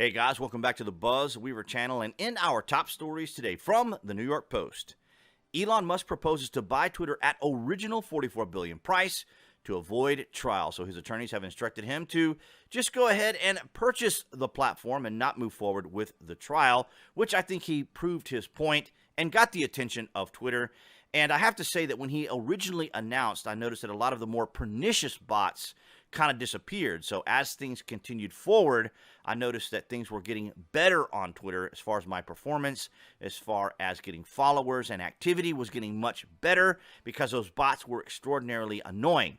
Hey guys, welcome back to the BuzWeaver channel, and in our top stories today from the New York Post, Elon Musk proposes to buy Twitter at original $44 billion price to avoid trial. So his attorneys have instructed him to just go ahead and purchase the platform and not move forward with the trial, which I think he proved his point and got the attention of Twitter. And I have to say that when he originally announced, I noticed that a lot of the more pernicious bots kind of disappeared. So as things continued forward, I noticed that things were getting better on Twitter as far as my performance, as far as getting followers, and activity was getting much better because those bots were extraordinarily annoying.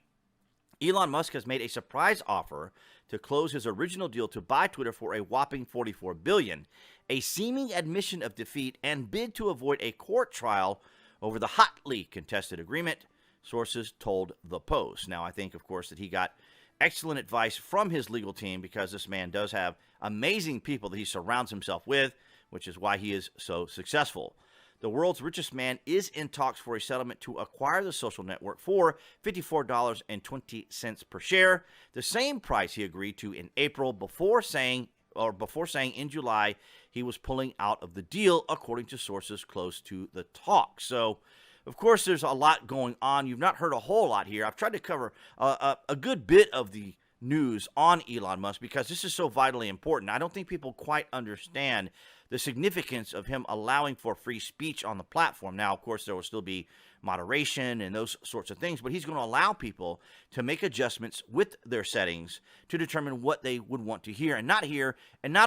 Elon Musk has made a surprise offer to close his original deal to buy Twitter for a whopping $44 billion, a seeming admission of defeat and bid to avoid a court trial over the hotly contested agreement, sources told the Post. Now, I think, of course, that he got excellent advice from his legal team because this man does have amazing people that he surrounds himself with, which is why he is so successful. The world's richest man is in talks for a settlement to acquire the social network for $54.20 per share, the same price he agreed to in April before saying in July he was pulling out of the deal, according to sources close to the talk. So, of course, there's a lot going on. You've not heard a whole lot here. I've tried to cover a good bit of the news on Elon Musk because this is so vitally important. I don't think people quite understand the significance of him allowing for free speech on the platform. Now, of course, there will still be moderation and those sorts of things, but he's going to allow people to make adjustments with their settings to determine what they would want to hear, and not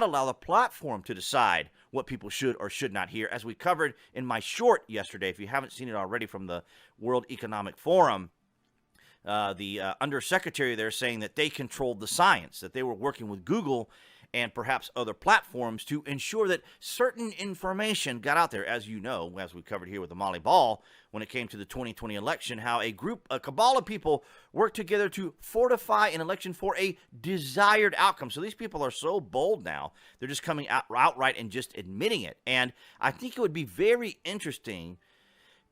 allow the platform to decide what people should or should not hear, as we covered in my short yesterday. If you haven't seen it already, from the World Economic Forum, the undersecretary there saying that they controlled the science, that they were working with Google and perhaps other platforms to ensure that certain information got out there. As you know, as we covered here with the Molly Ball, when it came to the 2020 election, how a cabal of people worked together to fortify an election for a desired outcome. So these people are so bold now, they're just coming out outright and just admitting it. And I think it would be very interesting.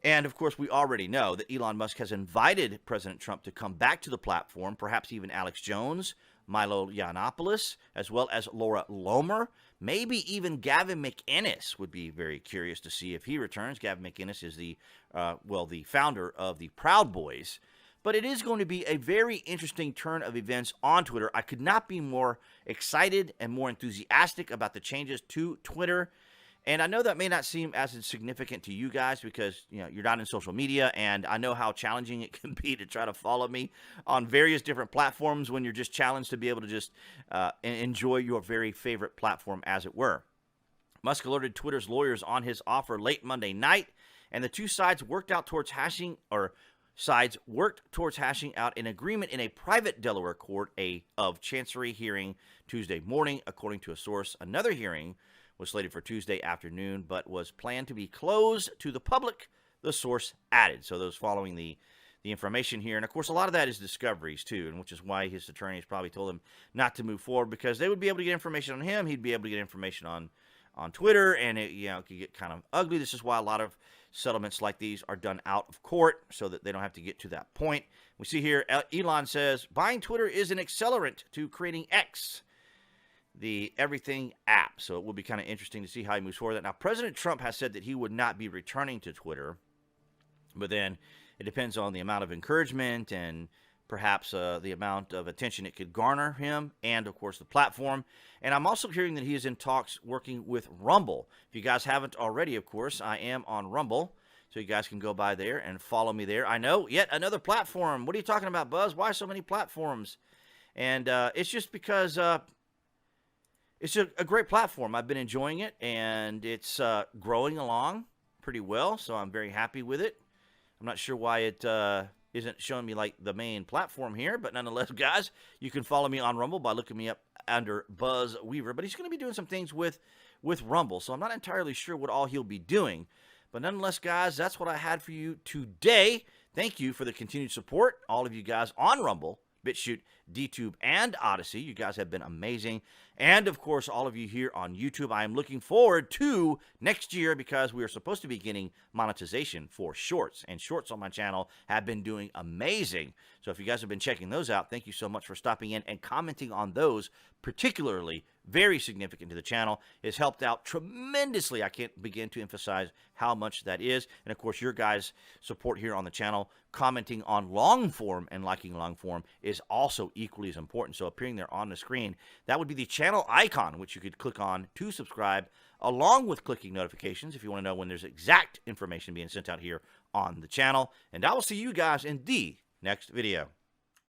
And, of course, we already know that Elon Musk has invited President Trump to come back to the platform, perhaps even Alex Jones, Milo Yiannopoulos, as well as Laura Lomer. Maybe even Gavin McInnes. Would be very curious to see if he returns. Gavin McInnes is the founder of the Proud Boys. But it is going to be a very interesting turn of events on Twitter. I could not be more excited and more enthusiastic about the changes to Twitter. And I know that may not seem as insignificant to you guys because, you're not in social media, and I know how challenging it can be to try to follow me on various different platforms when you're just challenged to be able to just enjoy your very favorite platform, as it were. Musk alerted Twitter's lawyers on his offer late Monday night, and the two sides worked towards hashing out an agreement in a private Delaware court of Chancery hearing Tuesday morning, according to a source. Another hearing was slated for Tuesday afternoon, but was planned to be closed to the public, the source added. So those following the information here, and of course a lot of that is discoveries too, and which is why his attorneys probably told him not to move forward, because they would be able to get information on him, he'd be able to get information on Twitter, and it could get kind of ugly. This is why a lot of settlements like these are done out of court, so that they don't have to get to that point. We see here Elon says buying Twitter is an accelerant to creating X, the everything app. So it will be kind of interesting to see how he moves forward. Now, President Trump has said that he would not be returning to Twitter, but then it depends on the amount of encouragement and perhaps the amount of attention it could garner him, and of course the platform. And I'm also hearing that he is in talks working with Rumble. If you guys haven't already, of course, I am on Rumble, so you guys can go by there and follow me there. I know, yet another platform. What are you talking about, Buzz? Why so many platforms? And it's just because it's a great platform. I've been enjoying it, and it's growing along pretty well, so I'm very happy with it. I'm not sure why it isn't showing me like the main platform here, but nonetheless, guys, you can follow me on Rumble by looking me up under BuzWeaver. But he's going to be doing some things with Rumble, so I'm not entirely sure what all he'll be doing. But nonetheless, guys, that's what I had for you today. Thank you for the continued support, all of you guys on Rumble, BitChute, DTube, and Odyssey. You guys have been amazing. And, of course, all of you here on YouTube. I am looking forward to next year because we are supposed to be getting monetization for shorts. And shorts on my channel have been doing amazing. So if you guys have been checking those out, thank you so much for stopping in and commenting on those particularly very significant to the channel. It's helped out tremendously. I can't begin to emphasize how much that is. And of course, your guys' support here on the channel, commenting on long form and liking long form, is also equally as important. So appearing there on the screen, that would be the channel icon, which you could click on to subscribe, along with clicking notifications if you want to know when there's exact information being sent out here on the channel. And I will see you guys in the next video.